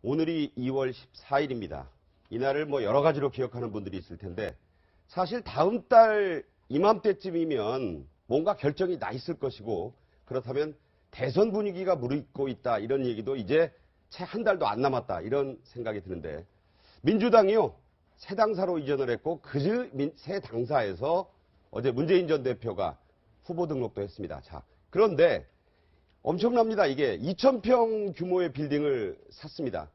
오늘이 2월 14일입니다. 이날을 뭐 여러 가지로 기억하는 분들이 있을 텐데 사실 다음 달 이맘때쯤이면 뭔가 결정이 나 있을 것이고 그렇다면 대선 분위기가 무르익고 있다 이런 얘기도 이제 채 한 달도 안 남았다 이런 생각이 드는데 민주당이요 새 당사로 이전을 했고 그 새 당사에서 어제 문재인 전 대표가 후보 등록도 했습니다. 자, 그런데 엄청납니다. 이게 2,000평 규모의 빌딩을 샀습니다.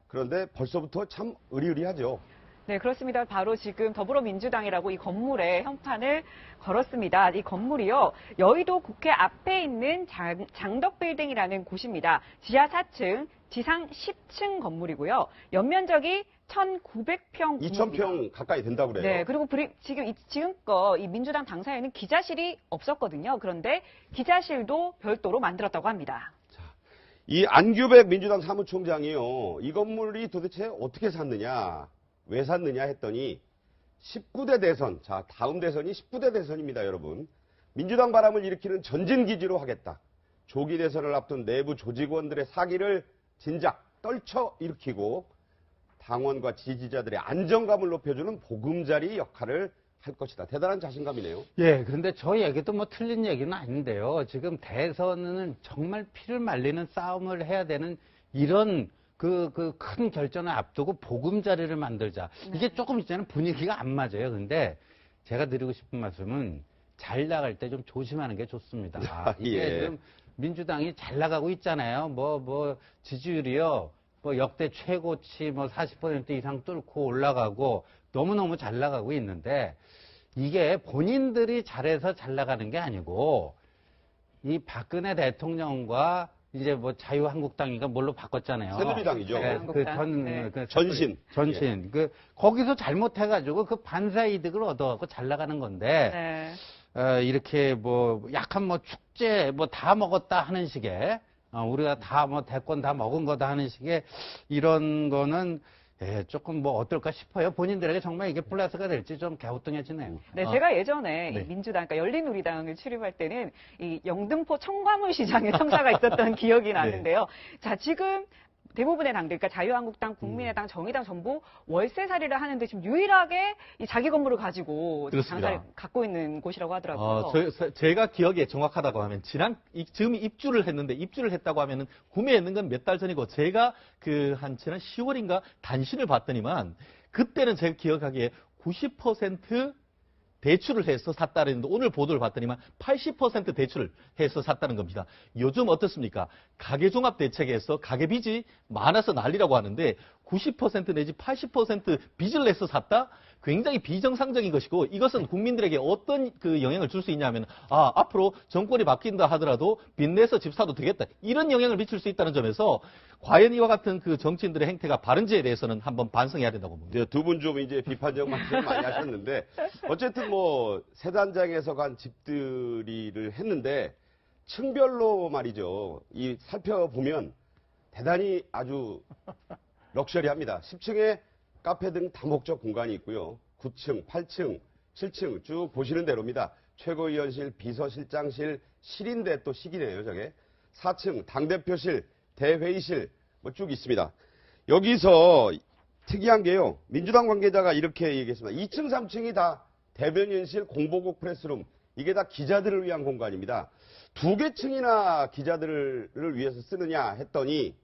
그런데 벌써부터 참 의리의리하죠. 네, 그렇습니다. 바로 지금 더불어민주당이라고 이 건물에 현판을 걸었습니다. 이 건물이요, 여의도 국회 앞에 있는 장덕빌딩이라는 곳입니다. 지하 4층, 지상 10층 건물이고요. 연면적이 1,900평. 2,000평 가까이 된다고 그래요. 네, 그리고 지금껏 이 민주당 당사에는 기자실이 없었거든요. 그런데 기자실도 별도로 만들었다고 합니다. 이 안규백 민주당 사무총장이요. 이 건물이 도대체 어떻게 샀느냐, 왜 샀느냐 했더니 19대 대선, 자 다음 대선이 19대 대선입니다, 여러분. 민주당 바람을 일으키는 전진기지로 하겠다. 조기 대선을 앞둔 내부 조직원들의 사기를 진작 떨쳐 일으키고 당원과 지지자들의 안정감을 높여주는 보금자리 역할을 할 것이다. 대단한 자신감이네요. 예, 그런데 저 얘기도 뭐 틀린 얘기는 아닌데요. 지금 대선은 정말 피를 말리는 싸움을 해야 되는 이런 그 큰 결전을 앞두고 보금자리를 만들자. 이게 조금 있잖아요. 분위기가 안 맞아요. 근데 제가 드리고 싶은 말씀은 잘 나갈 때 좀 조심하는 게 좋습니다. 이게 예. 지금 민주당이 잘 나가고 있잖아요. 뭐 지지율이요. 뭐 역대 최고치 뭐 40% 이상 뚫고 올라가고 너무너무 잘 나가고 있는데 이게 본인들이 잘해서 잘 나가는 게 아니고 이 박근혜 대통령과 이제 뭐 자유한국당인가 뭘로 바꿨잖아요. 새누리당이죠. 네, 네. 전신. 전신. 예. 거기서 잘못해가지고 그 반사 이득을 얻어갖고 잘 나가는 건데 이렇게 뭐 약한 뭐 축제 뭐 다 먹었다 하는 식의 우리가 다 뭐 대권 다 먹은 거다 하는 식의 이런 거는 조금 뭐 어떨까 싶어요. 본인들에게 정말 이게 플러스가 될지 좀 갸우뚱해지네요. 네, 제가 예전에 네. 이 민주당, 그러니까 열린우리당을 출입할 때는 이 영등포 청과물 시장에 청사가 있었던 기억이 나는데요. 자, 지금 대부분의 당들, 그러니까 자유한국당, 국민의당, 정의당 전부 월세살이를 하는데 지금 유일하게 이 자기 건물을 가지고 당사를 갖고 있는 곳이라고 하더라고요. 제가 기억에 정확하다고 하면 지금 입주를 했다고 하면은 구매했는 건 몇 달 전이고 제가 한 지난 10월인가 단신을 봤더니만 그때는 제가 기억하기에 90% 대출을 해서 샀다는데 오늘 보도를 봤더니만 80% 대출을 해서 샀다는 겁니다. 요즘 어떻습니까? 가계종합대책에서 가계빚이 많아서 난리라고 하는데 90% 내지 80% 빚을 내서 샀다? 굉장히 비정상적인 것이고 이것은 국민들에게 어떤 그 영향을 줄 수 있냐면 앞으로 정권이 바뀐다 하더라도 빚내서 집 사도 되겠다. 이런 영향을 미칠 수 있다는 점에서 과연 이와 같은 그 정치인들의 행태가 바른지에 대해서는 한번 반성해야 된다고 봅니다. 네, 두 분 좀 이제 비판적 말씀 많이 하셨는데 어쨌든 뭐 세 단장에서 간 집들이를 했는데 층별로 말이죠. 이 살펴보면 대단히 아주 럭셔리합니다. 10층에 카페 등 다목적 공간이 있고요. 9층, 8층, 7층 쭉 보시는 대로입니다. 최고위원실, 비서실장실, 실인데 또 식이네요, 저게. 4층, 당대표실, 대회의실 뭐 쭉 있습니다. 여기서 특이한 게요. 민주당 관계자가 이렇게 얘기했습니다. 2층, 3층이 다 대변인실, 공보국 프레스룸. 이게 다 기자들을 위한 공간입니다. 2개 층이나 기자들을 위해서 쓰느냐 했더니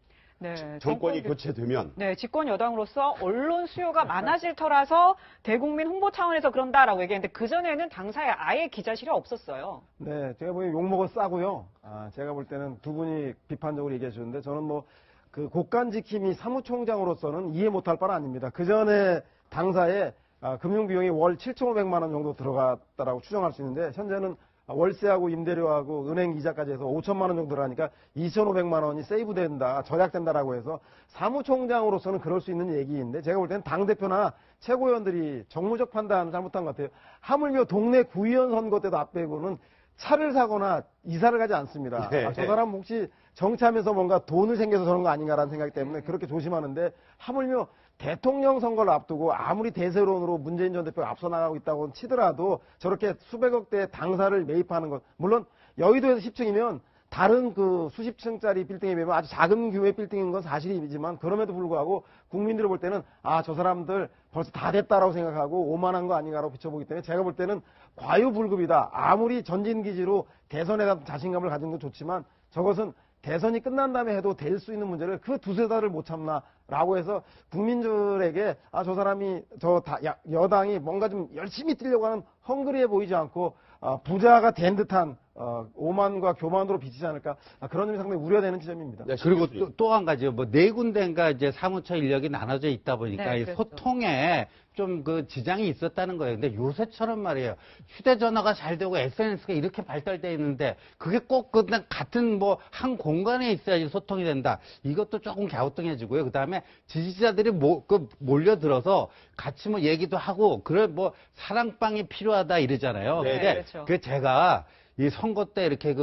정권이 교체되면 집권 여당으로서 언론 수요가 많아질 터라서 대국민 홍보 차원에서 그런다라고 얘기했는데 그전에는 당사에 아예 기자실이 없었어요. 네, 제가 보기엔 욕먹을 싸고요. 제가 볼 때는 두 분이 비판적으로 얘기해 주셨는데 저는 뭐 그 국간지킴이 사무총장으로서는 이해 못할 바는 아닙니다. 그전에 당사에 금융비용이 월 7,500만 원 정도 들어갔다라고 추정할 수 있는데 현재는 월세하고 임대료하고 은행 이자까지 해서 5천만 원 정도 들어가니까 2,500만 원이 세이브된다, 절약된다라고 해서 사무총장으로서는 그럴 수 있는 얘기인데 제가 볼 때는 당대표나 최고위원들이 정무적 판단 잘못한 것 같아요. 하물며 동네 구의원 선거 때도 앞배고는 차를 사거나 이사를 가지 않습니다. 네. 저 사람 혹시 정치하면서 뭔가 돈을 생겨서 저런 거 아닌가라는 생각 때문에 그렇게 조심하는데 하물며 대통령 선거를 앞두고 아무리 대세론으로 문재인 전 대표가 앞서 나가고 있다고 치더라도 저렇게 수백억 대 당사를 매입하는 것 물론 여의도에서 10층이면 다른 그 수십 층짜리 빌딩에 비하면 아주 작은 규모의 빌딩인 건 사실이지만 그럼에도 불구하고 국민들이 볼 때는 아, 저 사람들 벌써 다 됐다라고 생각하고 오만한 거 아닌가라고 비춰보기 때문에 제가 볼 때는 과유불급이다. 아무리 전진기지로 대선에 대한 자신감을 가진 건 좋지만 저것은 대선이 끝난 다음에 해도 될 수 있는 문제를 그 두세 달을 못 참나라고 해서 국민들에게 아, 저 사람이 여당이 뭔가 좀 열심히 뛰려고 하는 헝그리해 보이지 않고 부자가 된 듯한 오만과 교만으로 비치지 않을까 그런 점이 상당히 우려되는 지점입니다. 네, 그리고 신교수님. 또 한 가지요. 뭐 네 군데인가 이제 사무처 인력이 나눠져 있다 보니까 네, 이 그렇죠. 소통에 좀 그 지장이 있었다는 거예요. 근데 요새처럼 말이에요. 휴대전화가 잘 되고 SNS가 이렇게 발달돼 있는데 그게 꼭 그냥 같은 뭐 한 공간에 있어야지 소통이 된다. 이것도 조금 갸우뚱해지고요. 그다음에 지지자들이 몰려들어서 같이 뭐 얘기도 하고 그래 뭐 사랑방이 필요하다 이러잖아요. 네, 근데 그렇죠. 그 제가 이 선거 때 이렇게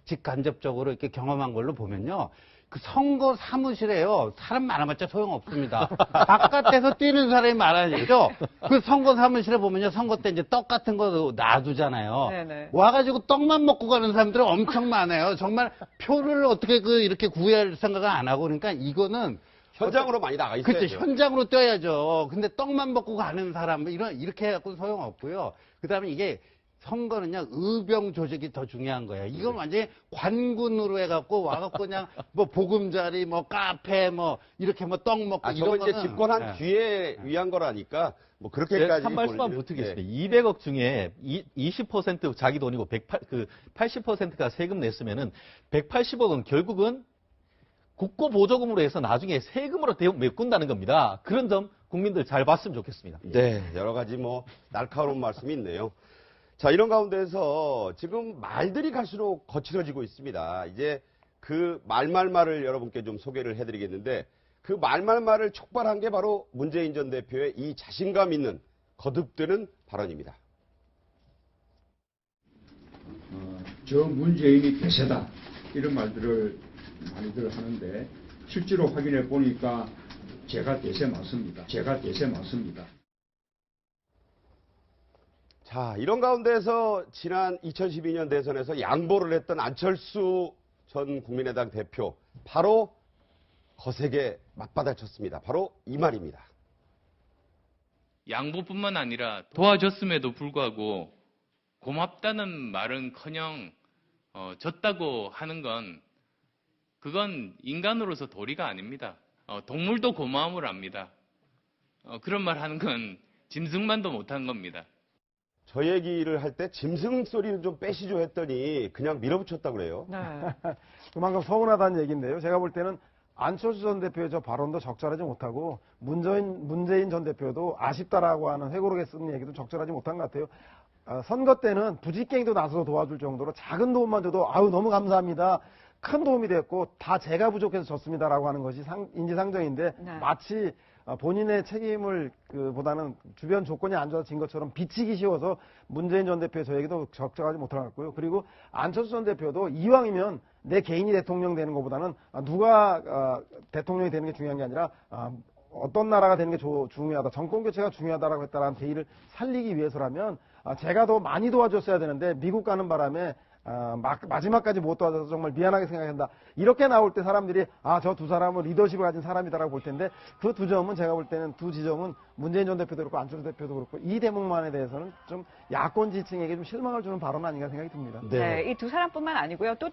직간접적으로 이렇게 경험한 걸로 보면요. 그 선거 사무실에요. 사람 많아봤자 소용없습니다. 바깥에서 뛰는 사람이 많아지죠. 그 선거 사무실에 보면요. 선거 때 이제 떡 같은 거 놔두잖아요. 네네. 와가지고 떡만 먹고 가는 사람들이 엄청 많아요. 정말 표를 어떻게 이렇게 구할 생각을 안 하고 그러니까 이거는 현장으로 많이 나가 있어야죠. 그렇죠. 현장으로 뛰어야죠. 근데 떡만 먹고 가는 사람 이렇게 해갖고 소용없고요. 그다음에 이게 선거는요, 의병 조직이 더 중요한 거예요. 이건 완전히 관군으로 해갖고 와갖고 그냥 뭐 보금자리, 뭐 카페, 뭐 이렇게 뭐 떡 먹고 저건 이런 이제 거는 집권한 예. 뒤에 위한 거라니까 뭐 그렇게까지 한 말씀만 보이는- 붙이겠습니다. 예. 200억 중에 20% 자기 돈이고 80%가 세금 냈으면은 180억은 결국은 국고 보조금으로 해서 나중에 세금으로 메꾼다는 겁니다. 그런 점 국민들 잘 봤으면 좋겠습니다. 네, 여러 가지 뭐 날카로운 말씀이 있네요. 자, 이런 가운데서 지금 말들이 갈수록 거칠어지고 있습니다. 이제 그 말말말을 여러분께 좀 소개를 해드리겠는데 그 말말말을 촉발한 게 바로 문재인 전 대표의 이 자신감 있는 거듭되는 발언입니다. 저 문재인이 대세다 이런 말들을 많이들 하는데 실제로 확인해 보니까 제가 대세 맞습니다. 제가 대세 맞습니다. 자, 이런 가운데서 지난 2012년 대선에서 양보를 했던 안철수 전 국민의당 대표 바로 거세게 맞받아쳤습니다. 바로 이 말입니다. 양보뿐만 아니라 도와줬음에도 불구하고 고맙다는 말은커녕 졌다고 하는 건 그건 인간으로서 도리가 아닙니다. 동물도 고마움을 압니다. 그런 말 하는 건 짐승만도 못한 겁니다. 저 얘기를 할 때 짐승 소리는 좀 빼시죠 했더니 그냥 밀어붙였다고 그래요. 네. 그만큼 서운하다는 얘기인데요. 제가 볼 때는 안철수 전 대표의 저 발언도 적절하지 못하고 문재인 전 대표도 아쉽다라고 하는 회고록에 쓰는 얘기도 적절하지 못한 것 같아요. 선거 때는 부직갱이도 나서서 도와줄 정도로 작은 도움만 줘도 아유 너무 감사합니다. 큰 도움이 됐고 다 제가 부족해서 졌습니다라고 하는 것이 인지상정인데 네. 마치 본인의 책임을 보다는 주변 조건이 안 좋아진 것처럼 비치기 쉬워서 문재인 전 대표의 저 얘기도 적절하지 못한 것 같고요. 그리고 안철수 전 대표도 이왕이면 내 개인이 대통령 되는 것보다는 누가 대통령이 되는 게 중요한 게 아니라 어떤 나라가 되는 게 중요하다. 정권 교체가 중요하다라고 했다라는 대의를 살리기 위해서라면 제가 더 많이 도와줬어야 되는데 미국 가는 바람에 마지막까지 못 도와줘서 정말 미안하게 생각한다. 이렇게 나올 때 사람들이 저 두 사람은 리더십을 가진 사람이다라고 볼 텐데 그 두 점은 제가 볼 때는 두 지점은 문재인 전 대표도 그렇고 안철수 대표도 그렇고 이 대목만에 대해서는 좀 야권 지층에게 좀 실망을 주는 발언 아닌가 생각이 듭니다. 네, 이 두 사람뿐만 아니고요. 또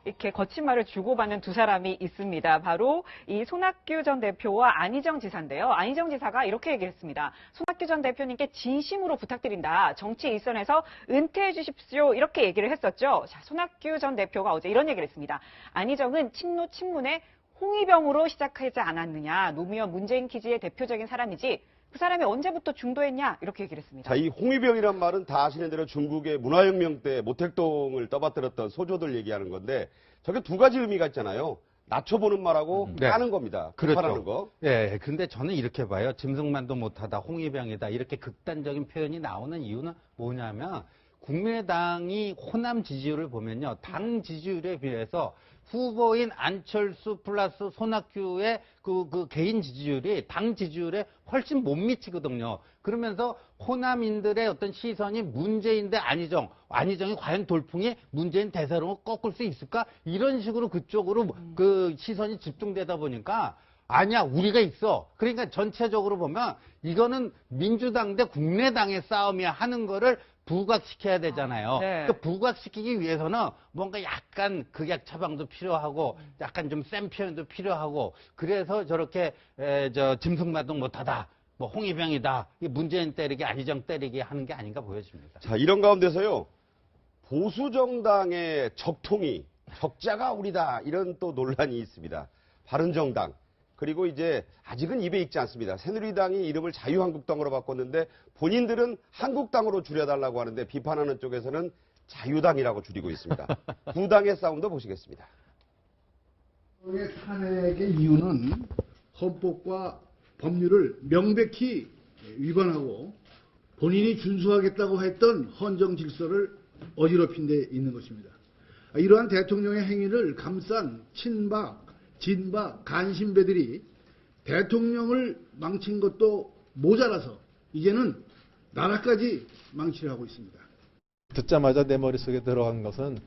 이렇게 거친 말을 주고받는 두 사람이 있습니다. 바로 이 손학규 전 대표와 안희정 지사인데요. 안희정 지사가 이렇게 얘기했습니다. 손학규 전 대표님께 진심으로 부탁드린다. 정치 일선에서 은퇴해 주십시오. 이렇게 얘기를 했었죠. 자, 손학규 전 대표가 어제 이런 얘기를 했습니다. 안희정은 친노 친문의 홍위병으로 시작하지 않았느냐. 노무현 문재인 키즈의 대표적인 사람이지. 그 사람이 언제부터 중도했냐 이렇게 얘기를 했습니다. 자, 이 홍위병이란 말은 다 아시는 대로 중국의 문화혁명 때 모택동을 떠받들었던 소조들 얘기하는 건데 저게 두 가지 의미가 있잖아요. 낮춰보는 말하고 네. 까는 겁니다. 그렇죠. 비판하는 거. 예, 근데 저는 이렇게 봐요. 짐승만도 못하다, 홍위병이다 이렇게 극단적인 표현이 나오는 이유는 뭐냐면 국민의당이 호남 지지율을 보면요, 당 지지율에 비해서 후보인 안철수 플러스 손학규의 그 개인 지지율이 당 지지율에 훨씬 못 미치거든요. 그러면서 호남인들의 어떤 시선이 문재인 대 안희정이 과연 돌풍이 문재인 대세로 꺾을 수 있을까? 이런 식으로 그쪽으로 그 시선이 집중되다 보니까 아니야, 우리가 있어. 그러니까 전체적으로 보면 이거는 민주당 대 국민의당의 싸움이야 하는 거를 부각시켜야 되잖아요. 네. 그 부각시키기 위해서는 뭔가 약간 극약 처방도 필요하고 약간 좀 센 표현도 필요하고 그래서 저렇게 짐승마동 못하다. 뭐 홍위병이다. 문재인 때리기 안희정 때리기 하는 게 아닌가 보여집니다. 자, 이런 가운데서요. 보수 정당의 적통이 적자가 우리다. 이런 또 논란이 있습니다. 바른정당. 그리고 이제 아직은 입에 익지 않습니다. 새누리당이 이름을 자유한국당으로 바꿨는데 본인들은 한국당으로 줄여달라고 하는데 비판하는 쪽에서는 자유당이라고 줄이고 있습니다. 두 당의 싸움도 보시겠습니다. 대통령의 탄핵의 이유는 헌법과 법률을 명백히 위반하고 본인이 준수하겠다고 했던 헌정 질서를 어지럽힌 데 있는 것입니다. 이러한 대통령의 행위를 감싼 친박, 진박, 간신배들이 대통령을 망친 것도 모자라서 이제는 나라까지 망치려 하고 있습니다. 듣자마자 내 머릿속에 들어간 것은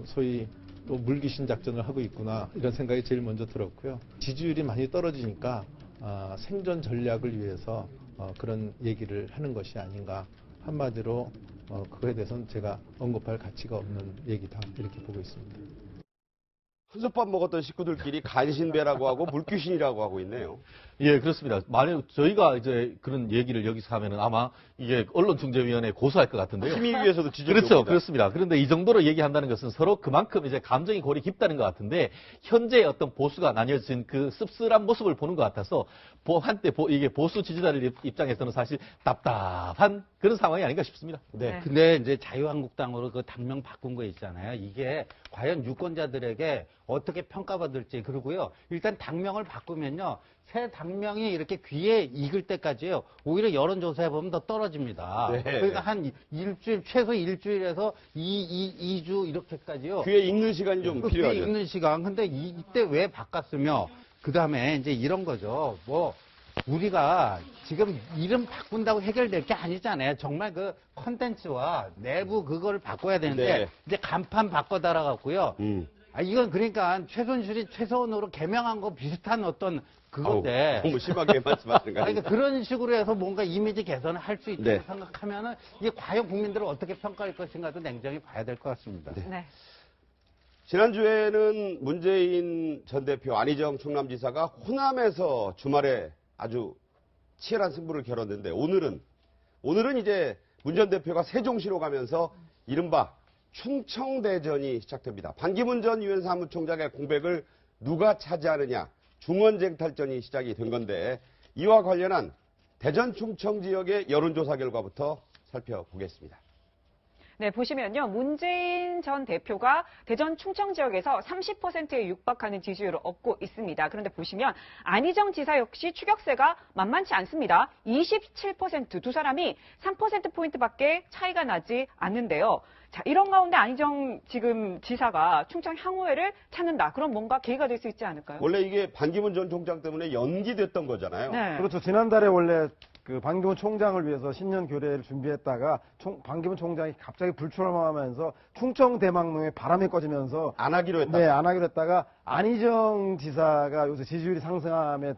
소위 또 물귀신 작전을 하고 있구나 이런 생각이 제일 먼저 들었고요. 지지율이 많이 떨어지니까 생존 전략을 위해서 그런 얘기를 하는 것이 아닌가. 한마디로 그거에 대해서는 제가 언급할 가치가 없는 얘기다 이렇게 보고 있습니다. 한솥밥 먹었던 식구들끼리 간신배라고 하고 물귀신이라고 하고 있네요. 예, 그렇습니다. 만약 저희가 이제 그런 얘기를 여기서 하면은 아마 이게 언론중재위원회에 고소할 것 같은데요. 심의위에서도 지적이 그렇죠, 옵니다. 그렇습니다. 그런데 이 정도로 얘기한다는 것은 서로 그만큼 이제 감정이 골이 깊다는 것 같은데 현재 어떤 보수가 나뉘어진 그 씁쓸한 모습을 보는 것 같아서 한때 이게 보수 지지자들 입장에서는 사실 답답한 그런 상황이 아닌가 싶습니다. 네. 근데 이제 자유한국당으로 그 당명 바꾼 거 있잖아요. 이게 과연 유권자들에게 어떻게 평가받을지 그러고요. 일단 당명을 바꾸면요. 새 당명이 이렇게 귀에 익을 때까지요. 오히려 여론조사에 보면 더 떨어집니다. 네. 그러니까 한 일주일, 최소 일주일에서 2주 이렇게까지요. 귀에 읽는 시간이 좀 귀에 필요하죠. 읽는 시간. 근데 이때 왜 바꿨으며 그 다음에 이제 이런 거죠. 뭐 우리가 지금 이름 바꾼다고 해결될 게 아니잖아요. 정말 그 컨텐츠와 내부 그거를 바꿔야 되는데 네. 이제 간판 바꿔 달아갖고요. 이건 그러니까 최순실이 최소한으로 개명한 거 비슷한 어떤 그건데. 너무 심하게 말씀하시는 거 아닙니까? 그러니까 그런 식으로 해서 뭔가 이미지 개선을 할 수 있다고 네. 생각하면은 이게 과연 국민들을 어떻게 평가할 것인가도 냉정히 봐야 될 것 같습니다. 네. 지난주에는 문재인 전 대표 안희정 충남지사가 호남에서 주말에 아주 치열한 승부를 겨뤘는데 오늘은 이제 문 전 대표가 세종시로 가면서 이른바 충청대전이 시작됩니다. 반기문 전 유엔 사무총장의 공백을 누가 차지하느냐 중원쟁탈전이 시작이 된 건데 이와 관련한 대전 충청 지역의 여론조사 결과부터 살펴보겠습니다. 네, 보시면요. 문재인 전 대표가 대전 충청 지역에서 30%에 육박하는 지지율을 얻고 있습니다. 그런데 보시면 안희정 지사 역시 추격세가 만만치 않습니다. 27%, 두 사람이 3%포인트밖에 차이가 나지 않는데요. 자, 이런 가운데 안희정 지금 지사가 충청 향후회를 찾는다. 그럼 뭔가 계기가 될 수 있지 않을까요? 원래 이게 반기문 전 총장 때문에 연기됐던 거잖아요. 네. 그렇죠. 지난달에 원래 그 반기문 총장을 위해서 신년 교례를 준비했다가 반기문 총장이 갑자기 불출마하면서 충청 대망로에 바람이 꺼지면서 안 하기로 했다. 네, 안 하기로 했다가 안희정 지사가 요새 지지율이 상승함에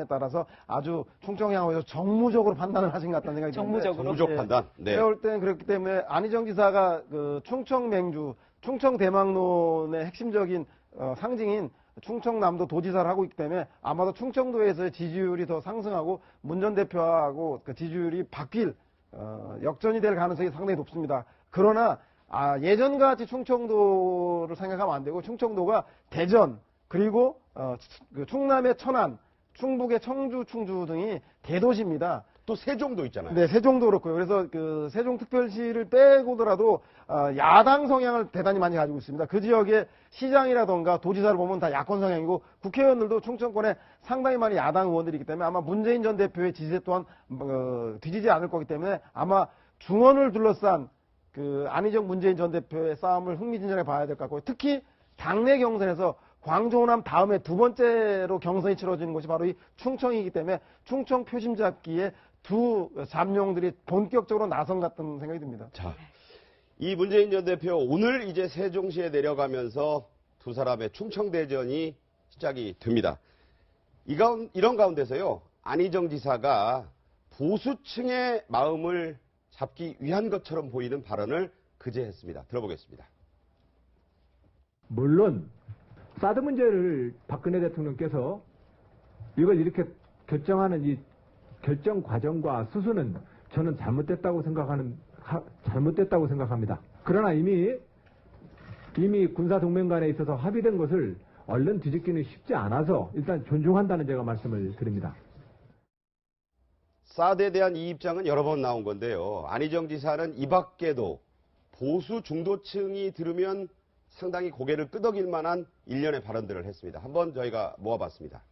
따라서 아주 충청 향후에서 정무적으로 판단을 하신 것 같다는 생각이 드는데 정무적으로? 정무적 판단. 네. 제가 볼 때는 그렇기 때문에 안희정 지사가 그 충청 맹주, 충청 대망론의 핵심적인 상징인 충청남도 도지사를 하고 있기 때문에 아마도 충청도에서의 지지율이 더 상승하고 문 전 대표하고 그 지지율이 바뀔 역전이 될 가능성이 상당히 높습니다. 그러나 예전같이 충청도를 생각하면 안 되고 충청도가 대전 그리고 그 충남의 천안, 충북의 청주, 충주 등이 대도시입니다. 또 세종도 있잖아요. 네, 세종도 그렇고요. 그래서 그 세종특별시를 빼고더라도 야당 성향을 대단히 많이 가지고 있습니다. 그 지역의 시장이라던가 도지사를 보면 다 야권 성향이고 국회의원들도 충청권에 상당히 많이 야당 의원들이기 때문에 아마 문재인 전 대표의 지지세 또한 뒤지지 않을 거기 때문에 아마 중원을 둘러싼 그 안희정 문재인 전 대표의 싸움을 흥미진진하게 봐야 될 것 같고요. 특히 당내 경선에서 광주 호남 다음에 두 번째로 경선이 치러지는 곳이 바로 이 충청이기 때문에 충청 표심 잡기에 두 잠룡들이 본격적으로 나선 같은 생각이 듭니다. 자, 이 문재인 전 대표 오늘 이제 세종시에 내려가면서 두 사람의 충청대전이 시작이 됩니다. 이런 가운데서요, 안희정 지사가 보수층의 마음을 잡기 위한 것처럼 보이는 발언을 그제 했습니다. 들어보겠습니다. 물론 사드 문제를 박근혜 대통령께서 이걸 이렇게 결정하는 이 결정 과정과 수순은 저는 잘못됐다고 생각합니다. 그러나 이미 군사 동맹 간에 있어서 합의된 것을 얼른 뒤집기는 쉽지 않아서 일단 존중한다는 제가 말씀을 드립니다. 사드에 대한 이 입장은 여러 번 나온 건데요. 안희정 지사는 이 밖에도 보수 중도층이 들으면 상당히 고개를 끄덕일 만한 일련의 발언들을 했습니다. 한번 저희가 모아봤습니다.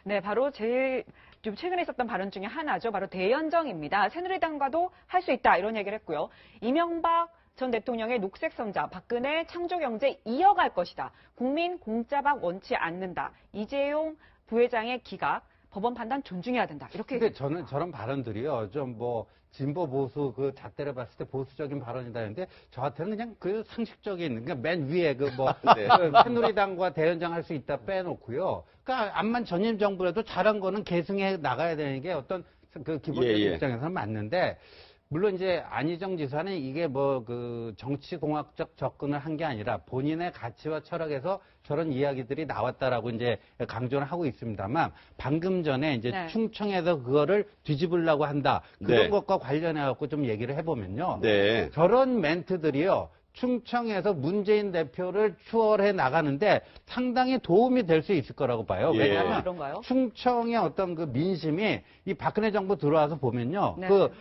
네, 바로 제일 좀 최근에 있었던 발언 중에 하나죠. 바로 대연정입니다. 새누리당과도 할 수 있다 이런 얘기를 했고요. 이명박 전 대통령의 녹색 선자, 박근혜 창조경제 이어갈 것이다. 국민 공짜박 원치 않는다. 이재용 부회장의 기각, 법원 판단 존중해야 된다. 이렇게. 근데 저는 저런 발언들이요, 좀 뭐 진보 보수 그 잣대를 봤을 때 보수적인 발언이다 했는데 저한테는 그냥 그 상식적인, 그러니까 맨 위에 그 뭐 네. 새누리당과 대연정 할 수 있다 빼놓고요. 그러니까 암만 전임 정부라도 잘한 거는 계승해 나가야 되는 게 어떤 그 기본적인 입장에서는 맞는데. 물론 이제 안희정 지사는 이게 뭐 그 정치공학적 접근을 한 게 아니라 본인의 가치와 철학에서 저런 이야기들이 나왔다라고 이제 강조를 하고 있습니다만 방금 전에 이제 네. 충청에서 그거를 뒤집으려고 한다. 그런 네. 것과 관련해 갖고 좀 얘기를 해보면요. 네. 저런 멘트들이요. 충청에서 문재인 대표를 추월해 나가는데 상당히 도움이 될 수 있을 거라고 봐요. 예. 왜냐하면 그런가요? 충청의 어떤 그 민심이 이 박근혜 정부 들어와서 보면요. 네. 그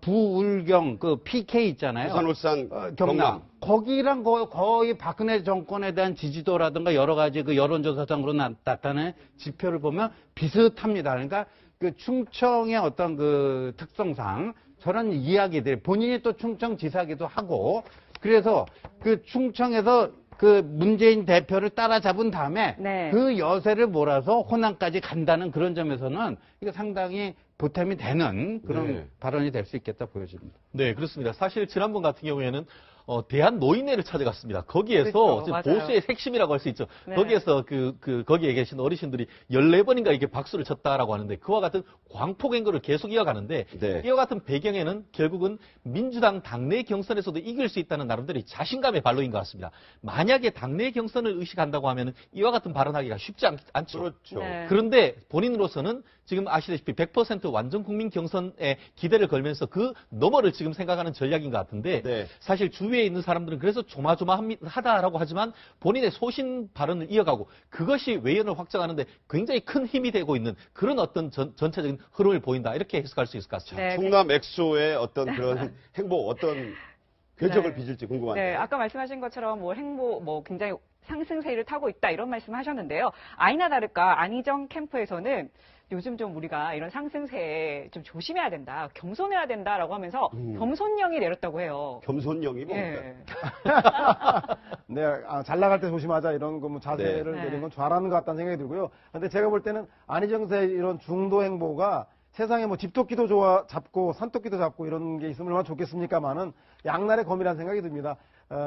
부울경 그 PK 있잖아요. 부산, 울산, 경남. 경남. 거기랑 거의 박근혜 정권에 대한 지지도라든가 여러 가지 그 여론조사상으로 나타나는 지표를 보면 비슷합니다. 그러니까 그 충청의 어떤 그 특성상 저런 이야기들 본인이 또 충청지사기도 하고 그래서 그 충청에서 그 문재인 대표를 따라잡은 다음에 네. 그 여세를 몰아서 호남까지 간다는 그런 점에서는 이거 상당히 보탬이 되는 그런 네. 발언이 될 수 있겠다 보여집니다. 네, 그렇습니다. 사실 지난번 같은 경우에는 대한노인회를 찾아갔습니다. 거기에서 그렇죠, 맞아요. 보수의 핵심이라고 할 수 있죠. 네. 거기에서 거기에 계신 어르신들이 14번인가 이게 박수를 쳤다라고 하는데 그와 같은 광폭행거를 계속 이어가는데 네. 이와 같은 배경에는 결국은 민주당 당내 경선에서도 이길 수 있다는 나름대로 자신감의 발로인 것 같습니다. 만약에 당내 경선을 의식한다고 하면 이와 같은 발언하기가 쉽지 않죠. 그렇죠. 네. 그런데 본인으로서는 지금 아시다시피 100% 완전 국민 경선에 기대를 걸면서 그 너머를 지금 생각하는 전략인 것 같은데 네. 사실 주위에 있는 사람들은 그래서 조마조마하다라고 하지만 본인의 소신 발언을 이어가고 그것이 외연을 확장하는데 굉장히 큰 힘이 되고 있는 그런 어떤 전체적인 흐름을 보인다 이렇게 해석할 수 있을 것 같습니다. 네. 충남 엑소의 어떤 그런 행복, 어떤 궤적을 네. 빚을지 궁금한데요. 네, 아까 말씀하신 것처럼 뭐 행보, 뭐 굉장히 상승세를 타고 있다 이런 말씀을 하셨는데요. 아니나 다를까 안희정 캠프에서는 요즘 좀 우리가 이런 상승세에 좀 조심해야 된다, 겸손해야 된다라고 하면서 겸손령이 내렸다고 해요. 겸손령이 뭡니까? 예. 네, 잘 나갈 때 조심하자 이런 거 뭐 자세를 네. 내린 건 잘하는 것 같다는 생각이 들고요. 근데 제가 볼 때는 안희정세의 이런 중도 행보가 세상에 뭐 집토끼도 잡고 산토끼도 잡고 이런 게 있으면 얼마나 좋겠습니까만은 양날의 검이라는 생각이 듭니다.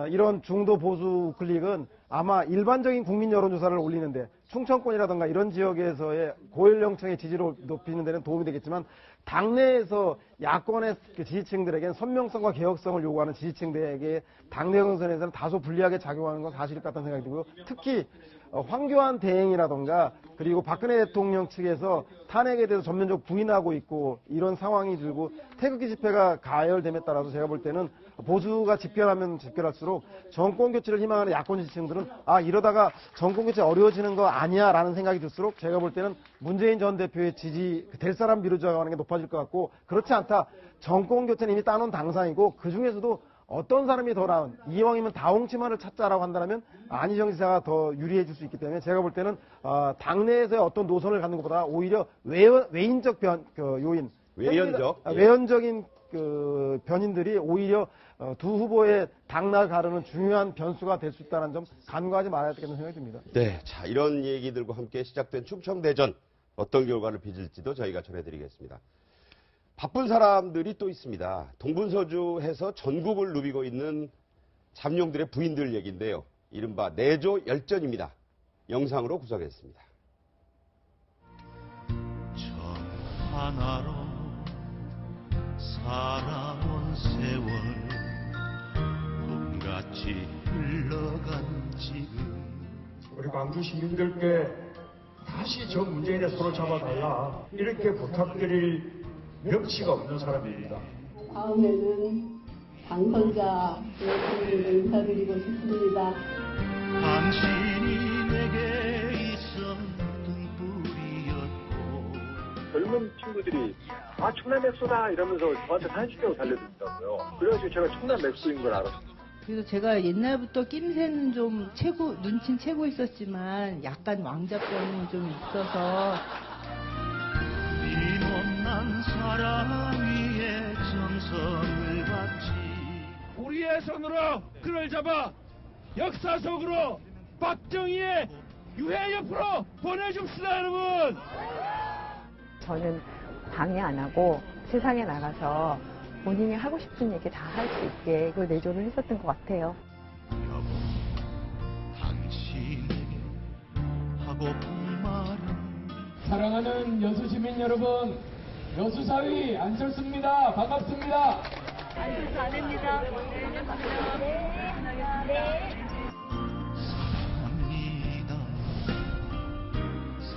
이런 중도 보수 클릭은 아마 일반적인 국민 여론조사를 올리는데 충청권이라든가 이런 지역에서의 고연령층의 지지를 높이는 데는 도움이 되겠지만 당내에서 야권의 지지층들에게는 선명성과 개혁성을 요구하는 지지층들에게 당내 경선에서는 다소 불리하게 작용하는 건 사실일 것 같다는 생각이 들고요. 특히 황교안 대행이라던가 그리고 박근혜 대통령 측에서 탄핵에 대해서 전면적으로 부인하고 있고 이런 상황이 들고 태극기 집회가 가열됨에 따라서 제가 볼 때는 보수가 집결하면 집결할수록 정권 교체를 희망하는 야권 지지층들은 이러다가 정권 교체 어려워지는 거 아니야 라는 생각이 들수록 제가 볼 때는 문재인 전 대표의 지지 될 사람 미루자고 하는 게 높아질 것 같고 그렇지 않다. 정권 교체는 이미 따놓은 당상이고 그중에서도 어떤 사람이 더 나은 이왕이면 다홍치만을 찾자라고 한다면 안희정 지사가 더 유리해질 수 있기 때문에 제가 볼 때는 당내에서의 어떤 노선을 갖는 것보다 오히려 외인적 요인 외연적? 예. 외연적인 변인들이 오히려 두 후보의 당락을 가르는 중요한 변수가 될 수 있다는 점 간과하지 말아야 되겠는 생각이 듭니다. 네, 자, 이런 얘기들과 함께 시작된 충청대전 어떤 결과를 빚을지도 저희가 전해드리겠습니다. 바쁜 사람들이 또 있습니다. 동분서주해서 전국을 누비고 있는 잠룡들의 부인들 얘기인데요. 이른바 내조 열전입니다. 영상으로 구성했습니다. 저 하나로 살아온 세월 꿈같이 흘러간 지금 우리 광주 시민들께 다시 저 문재인의 손을 잡아달라 이렇게 부탁드릴 명치가 없는 사람입니다. 다음에는 당선자 여러분들께 인사드리고 싶습니다. 당신이 내게 있었던 뿌리였고 젊은 친구들이 아 청남 맥소다 이러면서 저한테 사진 찍자고 달려들더라고요. 그래가지고 제가 청남 맥소인 걸 알았어요. 그래서 제가 옛날부터 낌새는 좀 눈치는 채고 있었지만 약간 왕자병이 좀 있어서 비못난 사랑 위에 정성을 바치 우리의 손으로 그를 잡아 역사 속으로 박정희의 유해 옆으로 보내줍시다 여러분. 저는 방해 안 하고 세상에 나가서 본인이 하고 싶은 얘기 다 할 수 있게 그 내조를 했었던 것 같아요. 여보, 당신에게 하고픈 말은 사랑하는 여수 시민 여러분, 여수사위 안철수입니다. 반갑습니다. 안철수 아내입니다.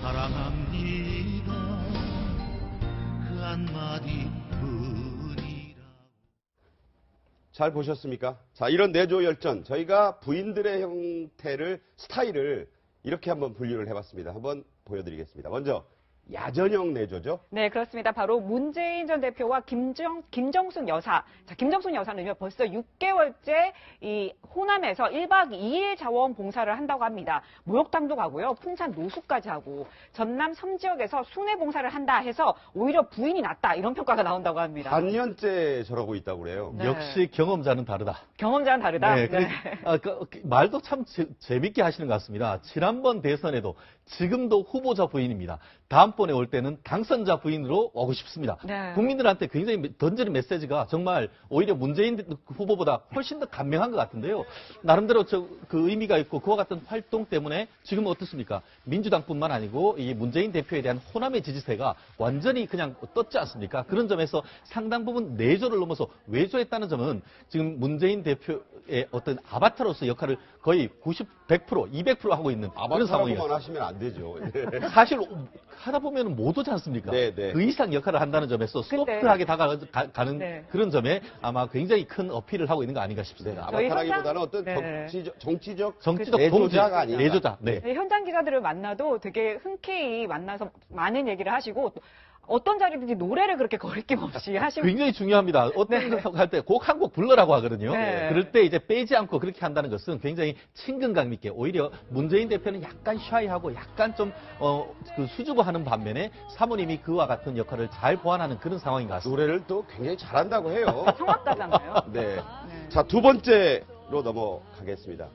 사랑합니다. 그 한마디 잘 보셨습니까? 자, 이런 내조 열전, 저희가 부인들의 형태를, 스타일을 이렇게 한번 분류를 해봤습니다. 한번 보여드리겠습니다. 먼저 야전형 내조죠? 네, 그렇습니다. 바로 문재인 전 대표와 김정숙 여사. 자, 김정숙 여사는요, 벌써 6개월째 이 호남에서 1박 2일 자원 봉사를 한다고 합니다. 목욕탕도 가고요, 풍산 노숙까지 하고, 전남 섬지역에서 순회 봉사를 한다 해서 오히려 부인이 낫다, 이런 평가가 나온다고 합니다. 반년째 저러고 있다고 그래요. 네. 역시 경험자는 다르다. 경험자는 다르다? 네. 네. 말도 참 재밌게 하시는 것 같습니다. 지난번 대선에도 지금도 후보자 부인입니다. 다음번에 올 때는 당선자 부인으로 오고 싶습니다. 네. 국민들한테 굉장히 던지는 메시지가 정말 오히려 문재인 후보보다 훨씬 더 간명한 것 같은데요. 나름대로 그 의미가 있고 그와 같은 활동 때문에 지금 어떻습니까? 민주당뿐만 아니고 이 문재인 대표에 대한 호남의 지지세가 완전히 그냥 떴지 않습니까? 그런 점에서 상당 부분 내조를 넘어서 외조했다는 점은 지금 문재인 대표의 어떤 아바타로서 역할을 거의 100%, 200% 하고 있는 그런 상황이에요. 아바타라고만 하시면 안 되죠. 사실 하다 보면 못 오지 않습니까? 네, 네. 그 이상 역할을 한다는 점에서 소프트하게 다가가는 네. 그런 점에 아마 굉장히 큰 어필을 하고 있는 거 아닌가 싶습니다. 아바타라기보다는 어떤 네. 정치적 내조자가 아니라. 내조자. 네. 네, 현장 기자들을 만나도 되게 흔쾌히 만나서 많은 얘기를 하시고 어떤 자리든지 노래를 그렇게 거리낌 없이 하시고 굉장히 중요합니다. 어떤 거 할 때 곡 한 곡 불러라고 하거든요. 네. 그럴 때 이제 빼지 않고 그렇게 한다는 것은 굉장히 친근감 있게 오히려 문재인 대표는 약간 샤이하고 약간 좀 수줍어하는 반면에 사모님이 그와 같은 역할을 잘 보완하는 그런 상황인 것 같습니다. 노래를 또 굉장히 잘한다고 해요. 성악가잖아요. 네. 자, 두 번째로 넘어가겠습니다.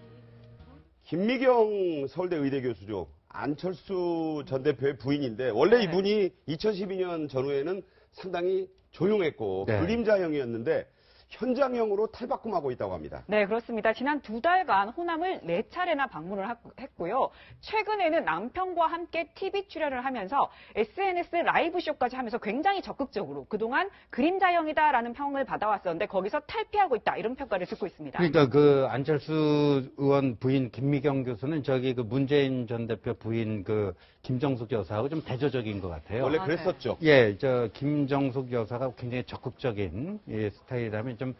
김미경 서울대 의대 교수죠. 안철수 전 대표의 부인인데 원래 네. 이분이 2012년 전후에는 상당히 조용했고 네. 그림자형이었는데 현장형으로 탈바꿈하고 있다고 합니다. 네, 그렇습니다. 지난 2달간 호남을 4차례나 방문을 했고요. 최근에는 남편과 함께 TV 출연을 하면서 SNS 라이브 쇼까지 하면서 굉장히 적극적으로 그동안 그림자형이다라는 평을 받아왔었는데 거기서 탈피하고 있다 이런 평가를 듣고 있습니다. 그러니까 그 안철수 의원 부인 김미경 교수는 저기 그 문재인 전 대표 부인 그 김정숙 여사하고 좀 대조적인 것 같아요. 원래 그랬었죠. 예, 저 김정숙 여사가 굉장히 적극적인 스타일이라면 좀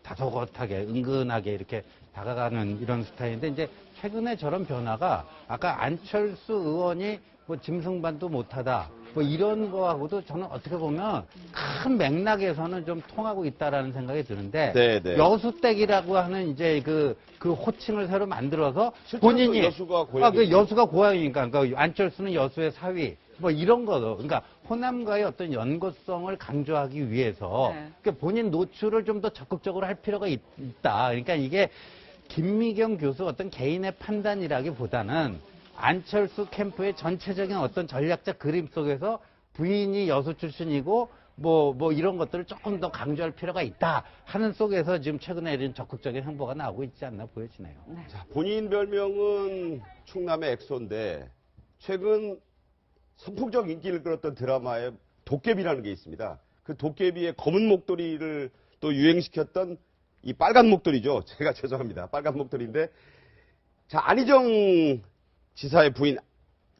다소곳하게 은근하게 이렇게 다가가는 이런 스타일인데 이제 최근에 저런 변화가 아까 안철수 의원이 뭐 짐승반도 못하다. 뭐 이런 거하고도 저는 어떻게 보면 큰 맥락에서는 좀 통하고 있다라는 생각이 드는데 네, 네. 여수댁이라고 하는 이제 그 호칭을 새로 만들어서 실제로 본인이 여수가 고향이죠. 그 여수가 고향이니까 그러니까 안철수는 여수의 사위 뭐 이런 거도 그러니까 호남과의 어떤 연고성을 강조하기 위해서 네. 그러니까 본인 노출을 좀 더 적극적으로 할 필요가 있다. 그러니까 이게 김미경 교수 어떤 개인의 판단이라기보다는 안철수 캠프의 전체적인 어떤 전략적 그림 속에서 부인이 여수 출신이고 뭐 이런 것들을 조금 더 강조할 필요가 있다 하는 속에서 지금 최근에 이런 적극적인 행보가 나오고 있지 않나 보여지네요. 자, 본인 별명은 충남의 엑소인데 최근 선풍적 인기를 끌었던 드라마에 도깨비라는 게 있습니다. 그 도깨비의 검은 목도리를 또 유행시켰던 이 빨간 목도리죠. 제가 죄송합니다. 빨간 목도리인데 자, 안희정 지사의 부인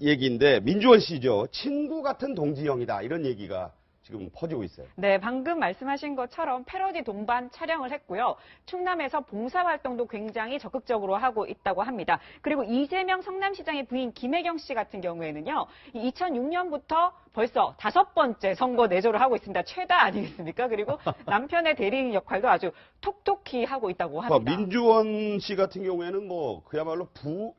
얘기인데 민주원 씨죠. 친구 같은 동지형이다. 이런 얘기가 지금 퍼지고 있어요. 네, 방금 말씀하신 것처럼 패러디 동반 촬영을 했고요. 충남에서 봉사활동도 굉장히 적극적으로 하고 있다고 합니다. 그리고 이재명 성남시장의 부인 김혜경 씨 같은 경우에는요. 2006년부터 벌써 5번째 선거 내조를 하고 있습니다. 최다 아니겠습니까? 그리고 남편의 대리인 역할도 아주 톡톡히 하고 있다고 합니다. 민주원 씨 같은 경우에는 뭐 그야말로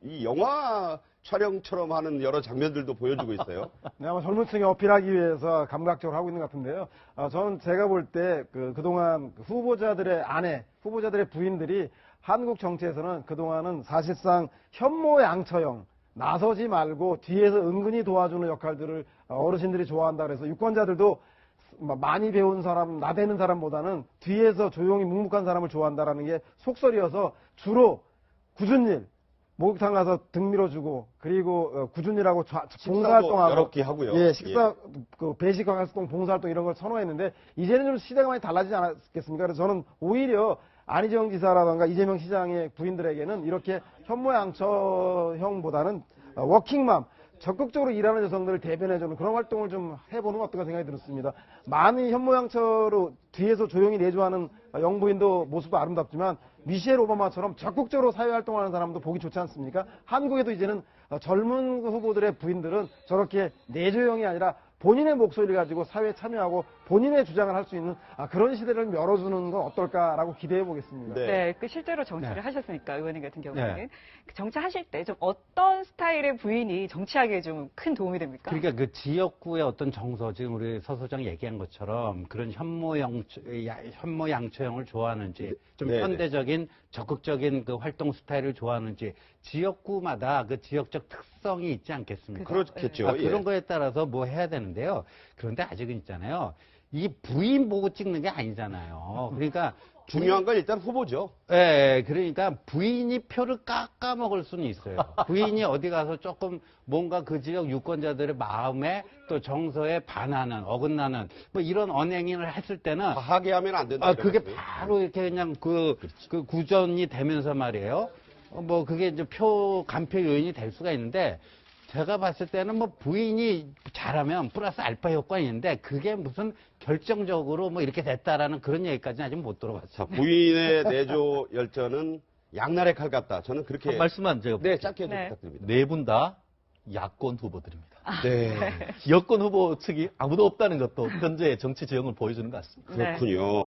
이 영화 촬영처럼 하는 여러 장면들도 보여주고 있어요. 네, 아마 젊은 층에 어필하기 위해서 감각적으로 하고 있는 것 같은데요. 저는 제가 볼 때 그동안 후보자들의 아내, 후보자들의 부인들이 한국 정치에서는 그동안은 사실상 현모양처형, 나서지 말고 뒤에서 은근히 도와주는 역할들을 어르신들이 좋아한다 그래서 유권자들도 많이 배운 사람, 나대는 사람보다는 뒤에서 조용히 묵묵한 사람을 좋아한다라는 게 속설이어서 주로 굳은 일, 목욕탕 가서 등 밀어주고 그리고 굳은 일하고 봉사활동하고 여러 개 하고요. 예, 식사 배식 활동, 봉사활동 이런 걸 선호했는데 이제는 좀 시대가 많이 달라지지 않았겠습니까? 그래서 저는 오히려 안희정 지사라든가 이재명 시장의 부인들에게는 이렇게 현모양처형보다는 워킹맘, 적극적으로 일하는 여성들을 대변해주는 그런 활동을 좀 해보는 건 어떨까 생각이 들었습니다. 많이 현모양처로 뒤에서 조용히 내조하는 영부인도 모습도 아름답지만 미셸 오바마처럼 적극적으로 사회활동하는 사람도 보기 좋지 않습니까? 한국에도 이제는 젊은 후보들의 부인들은 저렇게 내조형이 아니라 본인의 목소리를 가지고 사회에 참여하고 본인의 주장을 할 수 있는 그런 시대를 열어주는 건 어떨까라고 기대해 보겠습니다. 네, 실제로 정치를 네. 하셨으니까 의원님 같은 경우에는 네. 정치하실 때 좀 어떤 스타일의 부인이 정치하기에 좀 큰 도움이 됩니까? 그러니까 그 지역구의 어떤 정서, 지금 우리 서 소장이 얘기한 것처럼 그런 현모양처형을 좋아하는지, 좀 네네. 현대적인 적극적인 그 활동 스타일을 좋아하는지, 지역구마다 그 지역적 특성이 있지 않겠습니까? 그렇겠죠. 그런 예. 거에 따라서 뭐 해야 되는데요. 그런데 아직은 있잖아요. 이 부인 보고 찍는 게 아니잖아요. 그러니까 중요한 건 일단 후보죠. 예, 그러니까 부인이 표를 깎아먹을 수는 있어요. 부인이 어디 가서 조금 뭔가 그 지역 유권자들의 마음에 또 정서에 반하는, 어긋나는 뭐 이런 언행을 했을 때는 하게 하면 안 된다. 그게 바로 이렇게 그냥 그 구전이 되면서 말이에요. 뭐 그게 이제 간표 요인이 될 수가 있는데 제가 봤을 때는 뭐 부인이 잘하면 플러스 알파 효과가 있는데 그게 무슨 결정적으로 뭐 이렇게 됐다라는 그런 얘기까지는 아직 못 들어봤어요. 자, 부인의 내조 열전은 양날의 칼 같다. 저는 그렇게 한 말씀만 제가 네, 짧게 좀 네. 부탁드립니다. 네 분 다 야권 후보들입니다. 네. 여권 후보 측이 아무도 없다는 것도 현재 정치 지형을 보여주는 것 같습니다. 그렇군요.